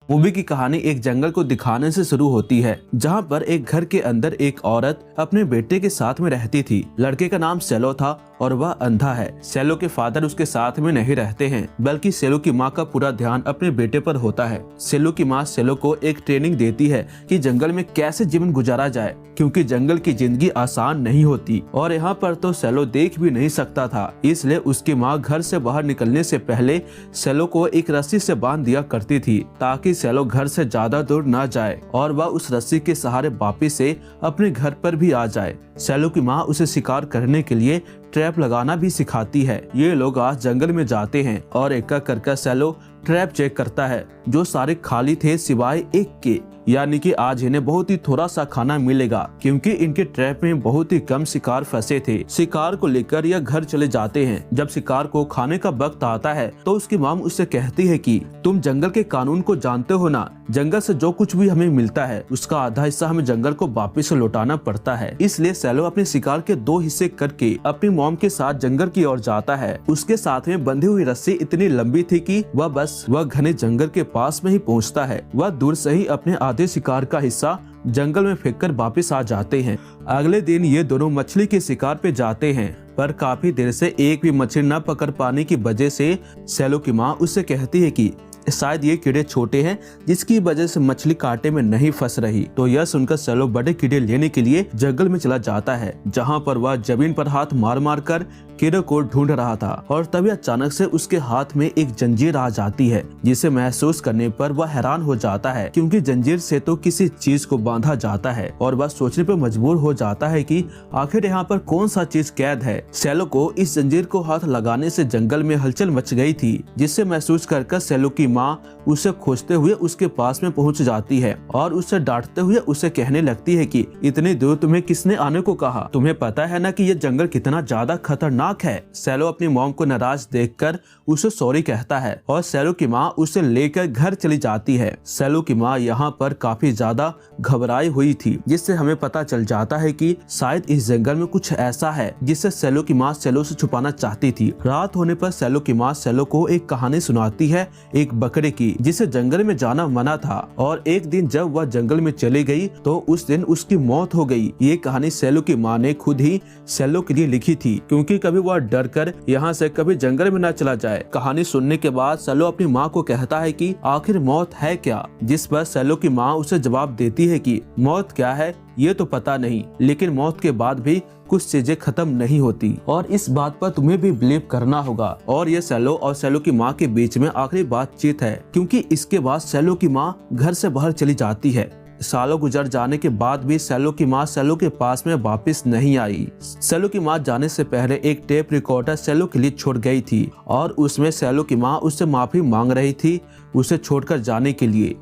Movie की कहानी एक जंगल को दिखाने से शुरू होती है, जहां पर एक घर के अंदर एक औरत अपने बेटे के साथ में रहती थी। लड़के का नाम सेलो था और वह अंधा है। सेलो के फादर उसके साथ में नहीं रहते हैं, बल्कि सेलो की माँ का पूरा ध्यान अपने बेटे पर होता है। सेलो की माँ सेलो को एक ट्रेनिंग देती है कि जंगल में कैसे जीवन गुजारा जाए, क्योंकि जंगल की जिंदगी आसान नहीं होती और यहाँ पर तो सेलो देख भी नहीं सकता था। इसलिए उसकी माँ घर से बाहर निकलने से पहले सेलो को एक रस्सी से बांध दिया करती थी, ताकि सेलो घर से ज्यादा दूर न जाए और वह उस रस्सी के सहारे वापिस से अपने घर पर भी आ जाए। सेलो की माँ उसे शिकार करने के लिए ट्रैप लगाना भी सिखाती है। ये लोग आज जंगल में जाते हैं और एक एक करके सेलो ट्रैप चेक करता है, जो सारे खाली थे सिवाय एक के, यानी कि आज इन्हें बहुत ही थोड़ा सा खाना मिलेगा, क्योंकि इनके ट्रैप में बहुत ही कम शिकार फंसे थे। शिकार को लेकर यह घर चले जाते हैं। जब शिकार को खाने का वक्त आता है तो उसकी माम उससे कहती है कि तुम जंगल के कानून को जानते हो ना, जंगल से जो कुछ भी हमें मिलता है उसका आधा हिस्सा हमें जंगल को वापिस लौटाना पड़ता है। इसलिए सेलो अपने शिकार के 2 हिस्से करके अपनी मॉम के साथ जंगल की ओर जाता है। उसके साथ में बंधी हुई रस्सी इतनी लंबी थी कि वह घने जंगल के पास में ही पहुंचता है। वह दूर से ही अपने आधे शिकार का हिस्सा जंगल में फेंककर वापस आ जाते हैं। अगले दिन ये दोनों मछली के शिकार पे जाते हैं, पर काफी देर से एक भी मछली न पकड़ पाने की वजह से सेलो की माँ उससे कहती है कि शायद ये कीड़े छोटे हैं, जिसकी वजह से मछली कांटे में नहीं फंस रही। तो यह सुनकर सेलो बड़े कीड़े लेने के लिए जंगल में चला जाता है, जहां पर वह जमीन पर हाथ मार मार कर कीड़े को ढूंढ रहा था। और तभी अचानक से उसके हाथ में एक जंजीर आ जाती है, जिसे महसूस करने पर वह हैरान हो जाता है, क्योंकि जंजीर से तो किसी चीज को बांधा जाता है। और वह सोचने पर मजबूर हो जाता है कि आखिर यहाँ पर कौन सा चीज कैद है। सेलो को इस जंजीर को हाथ लगाने से जंगल में हलचल मच गई थी, जिससे महसूस कर सेलो की माँ उसे खोजते हुए उसके पास में पहुंच जाती है और उसे डांटते हुए उसे कहने लगती है कि इतनी दूर तुम्हें किसने आने को कहा? तुम्हें पता है ना कि ये जंगल कितना ज्यादा खतरनाक है। सेलो अपनी मॉम को नाराज देखकर उसे सॉरी कहता है और सेलो की माँ उसे लेकर घर चली जाती है। सेलो की माँ यहाँ पर काफी ज्यादा घबराई हुई थी, जिससे हमें पता चल जाता है कि शायद इस जंगल में कुछ ऐसा है जिससे सेलो की माँ सेलो से छुपाना चाहती थी। रात होने पर सेलो की माँ सेलो को एक कहानी सुनाती है एक बकरे की, जिसे जंगल में जाना मना था, और एक दिन जब वह जंगल में चली गई तो उस दिन उसकी मौत हो गई। ये कहानी सेलो की माँ ने खुद ही सेलो के लिए लिखी थी, क्योंकि कभी वह डर कर यहाँ से कभी जंगल में न चला जाए। कहानी सुनने के बाद सेलो अपनी माँ को कहता है कि आखिर मौत है क्या, जिस पर सेलो की माँ उसे जवाब देती है कि मौत क्या है ये तो पता नहीं, लेकिन मौत के बाद भी कुछ चीजें खत्म नहीं होती और इस बात पर तुम्हें भी बिलीव करना होगा। और ये सेलो और सेलो की माँ के बीच में आखिरी बातचीत है, क्योंकि इसके बाद सेलो की माँ घर से बाहर चली जाती है। सालों गुजर जाने के बाद भी सेलो की माँ सेलो के पास में वापस नहीं आई। सेलो की माँ जाने से पहले एक टेप रिकॉर्डर सेलो के लिए छोड़ गई थी और उसमें सेलो की माँ उससे माफी मांग रही थी उसे छोड़कर जाने के लिए।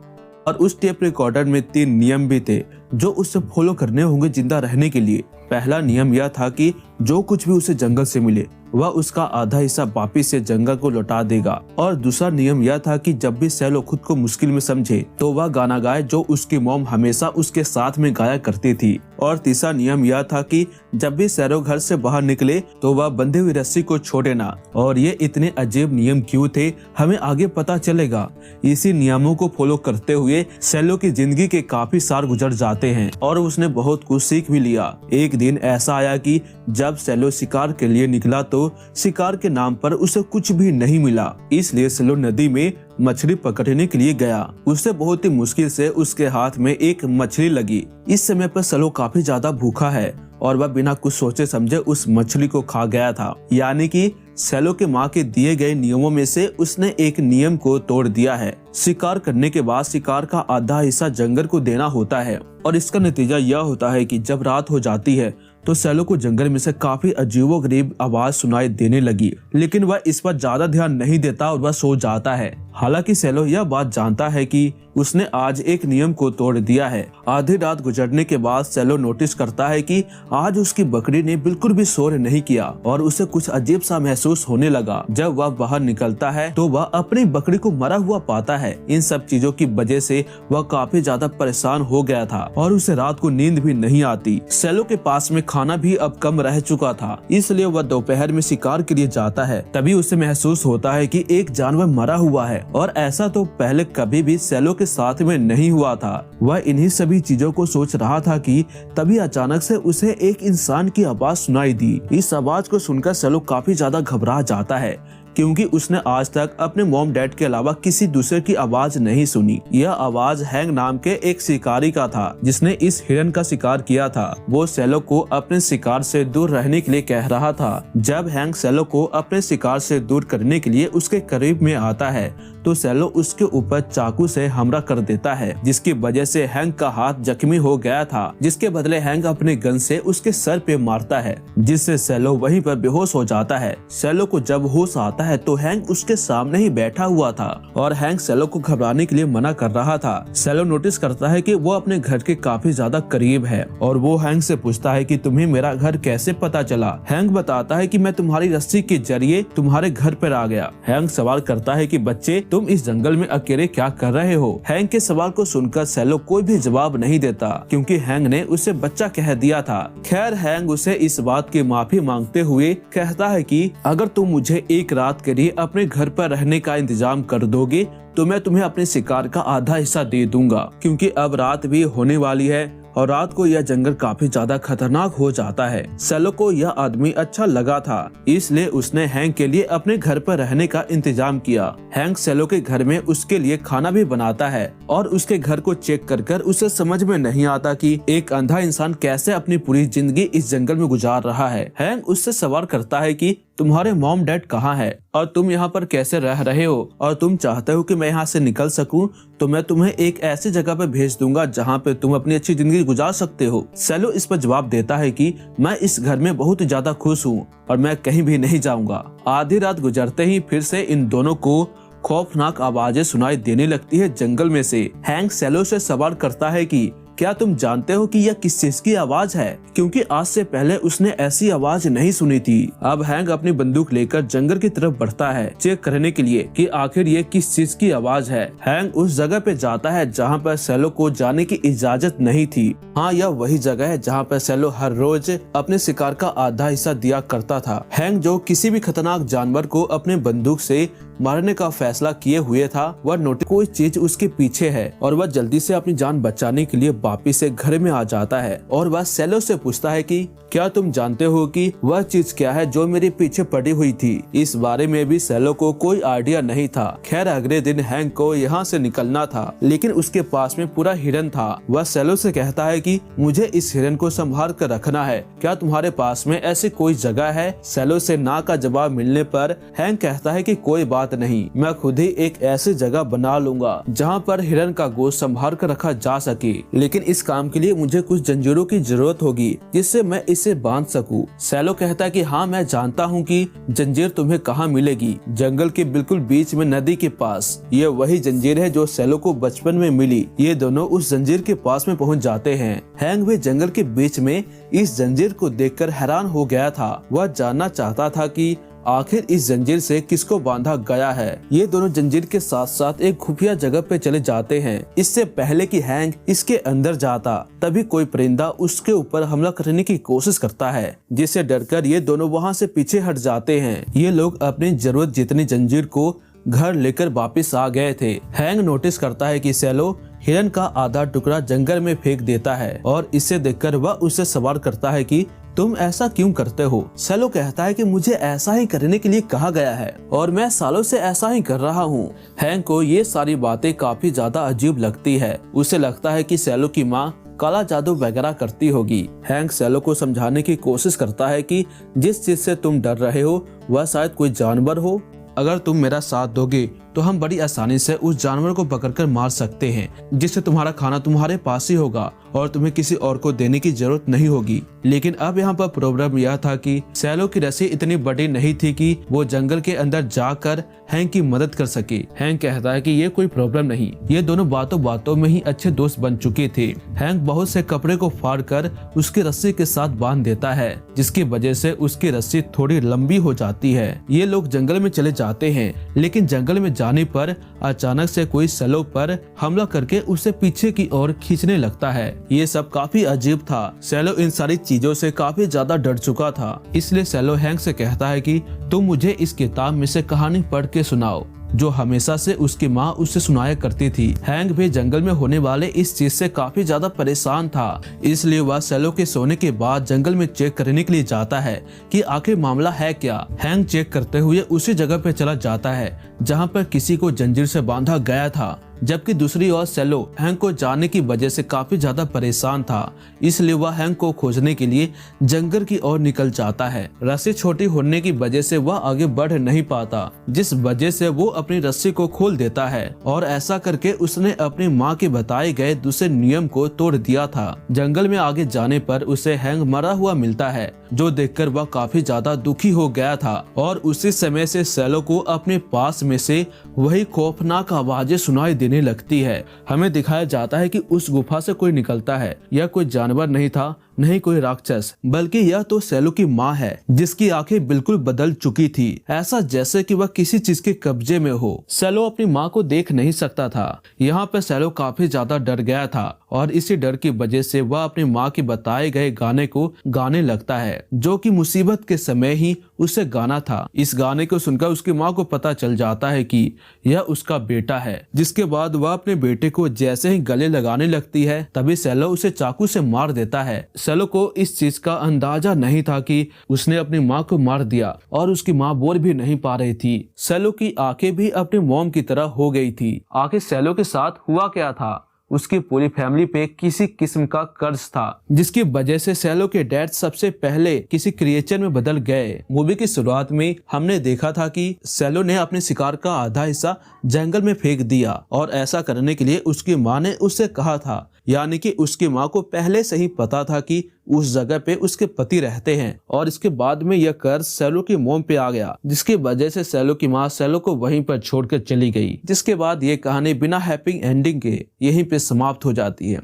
और उस टेप रिकॉर्डर में 3 नियम भी थे जो उससे फॉलो करने होंगे जिंदा रहने के लिए। पहला नियम यह था कि जो कुछ भी उसे जंगल से मिले वह उसका आधा हिस्सा वापिस से जंगल को लौटा देगा। और दूसरा नियम यह था कि जब भी सेलो खुद को मुश्किल में समझे तो वह गाना गाए जो उसकी मॉम हमेशा उसके साथ में गाया करती थी। और तीसरा नियम यह था कि जब भी सेलो घर से बाहर निकले तो वह बंधी हुई रस्सी को छोड़े ना। और ये इतने अजीब नियम क्यों थे हमें आगे पता चलेगा। इसी नियमों को फॉलो करते हुए सेलो की जिंदगी के काफी साल गुजर जाते हैं और उसने बहुत कुछ सीख भी लिया। एक दिन ऐसा आया कि जब सेलो शिकार के लिए निकला तो शिकार के नाम पर उसे कुछ भी नहीं मिला, इसलिए सेलो नदी में मछली पकड़ने के लिए गया। उसे बहुत ही मुश्किल से उसके हाथ में एक मछली लगी। इस समय पर सेलो काफी ज्यादा भूखा है और वह बिना कुछ सोचे समझे उस मछली को खा गया था। यानी कि सेलो के माँ के दिए गए नियमों में से उसने एक नियम को तोड़ दिया है। शिकार करने के बाद शिकार का आधा हिस्सा जंगल को देना होता है और इसका नतीजा यह होता है कि जब रात हो जाती है तो सेलो को जंगल में से काफी अजीबोगरीब आवाज सुनाई देने लगी, लेकिन वह इस पर ज्यादा ध्यान नहीं देता और वह सो जाता है। हालांकि सेलो यह बात जानता है कि उसने आज एक नियम को तोड़ दिया है। आधी रात गुजरने के बाद सेलो नोटिस करता है कि आज उसकी बकरी ने बिल्कुल भी शोर नहीं किया और उसे कुछ अजीब सा महसूस होने लगा। जब वह बाहर निकलता है तो वह अपनी बकरी को मरा हुआ पाता है। इन सब चीजों की वजह से वह काफी ज्यादा परेशान हो गया था और उसे रात को नींद भी नहीं आती। सेलो के पास में खाना भी अब कम रह चुका था, इसलिए वह दोपहर में शिकार के लिए जाता है। तभी उसे महसूस होता है कि एक जानवर मरा हुआ है और ऐसा तो पहले कभी भी सेलो के साथ में नहीं हुआ था। वह इन्हीं सभी चीजों को सोच रहा था कि तभी अचानक से उसे एक इंसान की आवाज सुनाई दी। इस आवाज को सुनकर सेलो काफी ज्यादा घबरा जाता है, क्योंकि उसने आज तक अपने मॉम डैड के अलावा किसी दूसरे की आवाज नहीं सुनी। यह आवाज हैंग नाम के एक शिकारी का था, जिसने इस हिरन का शिकार किया था। वो सेलो को अपने शिकार से दूर रहने के लिए कह रहा था। जब हैंग सेलो को अपने शिकार से दूर करने के लिए उसके करीब में आता है तो सेलो उसके ऊपर चाकू से हमला कर देता है, जिसकी वजह से हैंग का हाथ जख्मी हो गया था। जिसके बदले हैंग अपने गन से उसके सर पे मारता है, जिससे सेलो वहीं पर बेहोश हो जाता है। सेलो को जब होश आता है तो हैंग उसके सामने ही बैठा हुआ था और हैंग सेलो को घबराने के लिए मना कर रहा था। सेलो नोटिस करता है कि वो अपने घर के काफी ज्यादा करीब है और वो हैंग से पूछता है कि तुम्हें मेरा घर कैसे पता चला। हैंग बताता है कि मैं तुम्हारी रस्सी के जरिए तुम्हारे घर पर आ गया। हैंग सवाल करता है कि बच्चे, तुम इस जंगल में अकेले क्या कर रहे हो? हैंग के सवाल को सुनकर सेलो कोई भी जवाब नहीं देता, क्योंकि हैंग ने उसे बच्चा कह दिया था। खैर, हैंग उसे इस बात की माफी मांगते हुए कहता है कि अगर तुम मुझे एक रात के लिए अपने घर पर रहने का इंतजाम कर दोगे तो मैं तुम्हें अपने शिकार का आधा हिस्सा दे दूंगा, क्योंकि अब रात भी होने वाली है और रात को यह जंगल काफी ज्यादा खतरनाक हो जाता है। सेलो को यह आदमी अच्छा लगा था, इसलिए उसने हैंग के लिए अपने घर पर रहने का इंतजाम किया। हैंग सेलो के घर में उसके लिए खाना भी बनाता है और उसके घर को चेक कर उसे समझ में नहीं आता कि एक अंधा इंसान कैसे अपनी पूरी जिंदगी इस जंगल में गुजार रहा है। हैंग उससे सवाल करता है कि तुम्हारे मॉम डैड कहाँ है और तुम यहाँ पर कैसे रह रहे हो, और तुम चाहते हो कि मैं यहाँ से निकल सकूं तो मैं तुम्हें एक ऐसी जगह पर भेज दूंगा जहाँ पे तुम अपनी अच्छी जिंदगी गुजार सकते हो। सेलो इस पर जवाब देता है कि मैं इस घर में बहुत ज्यादा खुश हूँ और मैं कहीं भी नहीं जाऊंगा। आधी रात गुजरते ही फिर से इन दोनों को खौफनाक आवाजें सुनाई देने लगती है जंगल में से। हैंग सेलो से सवाल करता है कि क्या तुम जानते हो कि यह किस चीज की आवाज है, क्योंकि आज से पहले उसने ऐसी आवाज नहीं सुनी थी। अब हैंग अपनी बंदूक लेकर जंगल की तरफ बढ़ता है चेक करने के लिए कि आखिर ये किस चीज की आवाज है। हैंग उस जगह पे जाता है जहाँ पर सेलो को जाने की इजाजत नहीं थी। हाँ, यह वही जगह है जहाँ पर सेलो हर रोज अपने शिकार का आधा हिस्सा दिया करता था। हैंग जो किसी भी खतरनाक जानवर को अपने बंदूक से मारने का फैसला किए हुए था, वह नोटिस कोई चीज उसके पीछे है और वह जल्दी से अपनी जान बचाने के लिए वापिस से घर में आ जाता है और वह सेलो से पूछता है कि क्या तुम जानते हो कि वह चीज क्या है जो मेरे पीछे पड़ी हुई थी। इस बारे में भी सेलो को कोई आइडिया नहीं था। खैर, अगले दिन हैंग को यहाँ से निकलना था, लेकिन उसके पास में पूरा हिरन था। वह सेलो से कहता है कि मुझे इस हिरन को संभाल कर रखना है, क्या तुम्हारे पास में ऐसी कोई जगह है? सेलो से ना का जवाब मिलने पर हैंग कहता है कि कोई बात नहीं, मैं खुद ही एक ऐसी जगह बना लूंगा जहाँ पर हिरन का गोश्त संभाल कर रखा जा सके, लेकिन इस काम के लिए मुझे कुछ जंजीरों की जरूरत होगी जिससे मैं इसे बांध सकूं। सेलो कहता है कि हाँ, मैं जानता हूँ कि जंजीर तुम्हें कहाँ मिलेगी, जंगल के बिल्कुल बीच में नदी के पास। ये वही जंजीर है जो सेलो को बचपन में मिली। ये दोनों उस जंजीर के पास में पहुँच जाते हैं। हैंग भी जंगल के बीच में इस जंजीर को देखकर हैरान हो गया था। वह जानना चाहता था कि आखिर इस जंजीर से किसको बांधा गया है। ये दोनों जंजीर के साथ साथ एक खुफिया जगह पे चले जाते हैं। इससे पहले कि हैंग इसके अंदर जाता, तभी कोई परिंदा उसके ऊपर हमला करने की कोशिश करता है, जिससे डरकर ये दोनों वहाँ से पीछे हट जाते हैं। ये लोग अपनी जरूरत जितनी जंजीर को घर लेकर वापस आ गए थे। हैंग नोटिस करता है कि सेलो हिरन का आधा टुकड़ा जंगल में फेंक देता है और इसे देखकर वह उससे सवाल करता है कि तुम ऐसा क्यों करते हो? सेलो कहता है कि मुझे ऐसा ही करने के लिए कहा गया है और मैं सालों से ऐसा ही कर रहा हूँ। हैंग को ये सारी बातें काफी ज्यादा अजीब लगती है। उसे लगता है कि सेलो की माँ काला जादू वगैरह करती होगी। हैंग सेलो को समझाने की कोशिश करता है कि जिस चीज से तुम डर रहे हो वह शायद कोई जानवर हो। अगर तुम मेरा साथ दोगे तो हम बड़ी आसानी से उस जानवर को पकड़कर मार सकते हैं, जिससे तुम्हारा खाना तुम्हारे पास ही होगा और तुम्हें किसी और को देने की जरूरत नहीं होगी। लेकिन अब यहाँ पर प्रॉब्लम यह था कि सेलो की रस्सी इतनी बड़ी नहीं थी कि वो जंगल के अंदर जाकर हैंग की मदद कर सके। हैंग कहता है कि ये कोई प्रॉब्लम नहीं, ये दोनों बातों बातों में ही अच्छे दोस्त बन चुके थे। हैंग बहुत से कपड़े को फाड़ कर उसकी रस्सी के साथ बांध देता है, जिसकी वजह से उसकी रस्सी थोड़ी लंबी हो जाती है। ये लोग जंगल में चले जाते हैं, लेकिन जंगल में जाने पर अचानक से कोई सेलो पर हमला करके उसे पीछे की ओर खींचने लगता है। ये सब काफी अजीब था। सेलो इन सारी चीजों से काफी ज्यादा डर चुका था, इसलिए सेलो हैंक से कहता है कि तुम मुझे इस किताब में से कहानी पढ़ के सुनाओ, जो हमेशा से उसकी माँ उससे सुनाया करती थी। हैंक भी जंगल में होने वाले इस चीज से काफी ज्यादा परेशान था, इसलिए वह सेलो के सोने के बाद जंगल में चेक करने के लिए जाता है कि आखिर मामला है क्या। हैंक चेक करते हुए उसी जगह पे चला जाता है जहाँ पर किसी को जंजीर से बांधा गया था, जबकि दूसरी ओर सेलो हैंक को जाने की वजह से काफी ज्यादा परेशान था, इसलिए वह हैंक को खोजने के लिए जंगल की ओर निकल जाता है। रस्सी छोटी होने की वजह से वह आगे बढ़ नहीं पाता, जिस वजह से वो अपनी रस्सी को खोल देता है और ऐसा करके उसने अपनी माँ के बताए गए दूसरे नियम को तोड़ दिया था। जंगल में आगे जाने पर उसे हैंक मरा हुआ मिलता है, जो देखकर वह काफी ज्यादा दुखी हो गया था और उसी समय से सेलो को अपने पास में से वही खौफनाक आवाजें सुनाई देने लगती है। हमें दिखाया जाता है कि उस गुफा से कोई निकलता है। यह कोई जानवर नहीं था, नहीं कोई राक्षस, बल्कि यह तो सेलो की माँ है, जिसकी आंखें बिल्कुल बदल चुकी थी, ऐसा जैसे कि वह किसी चीज के कब्जे में हो। सेलो अपनी माँ को देख नहीं सकता था। यहाँ पर सेलो काफी ज्यादा डर गया था और इसी डर की वजह से वह अपनी माँ के बताए गए गाने को गाने लगता है, जो कि मुसीबत के समय ही उसे गाना था। इस गाने को सुनकर उसकी माँ को पता चल जाता है कि यह उसका बेटा है, जिसके बाद वह अपने बेटे को जैसे ही गले लगाने लगती है, तभी सेलो उसे चाकू से मार देता है। सेलो को इस चीज का अंदाजा नहीं था कि उसने अपनी माँ को मार दिया और उसकी माँ बोल भी नहीं पा रही थी। सेलो की आंखें भी अपनी मॉम की तरह हो गई थी। आखिर सेलो के साथ हुआ क्या था? उसकी पूरी फैमिली पे किसी किस्म का कर्ज था, जिसकी वजह से सेलो के डैड सबसे पहले किसी क्रिएचर में बदल गए। मूवी की शुरुआत में हमने देखा था कि सेलो ने अपने शिकार का आधा हिस्सा जंगल में फेंक दिया और ऐसा करने के लिए उसकी माँ ने उससे कहा था, यानी कि उसकी माँ को पहले से ही पता था कि उस जगह पे उसके पति रहते हैं। और इसके बाद में यह कर्ज सेलो की मोम पे आ गया, जिसकी वजह से सेलो की माँ सेलो को वहीं पर छोड़कर चली गई। जिसके बाद ये कहानी बिना हैप्पी एंडिंग के यहीं पे समाप्त हो जाती है।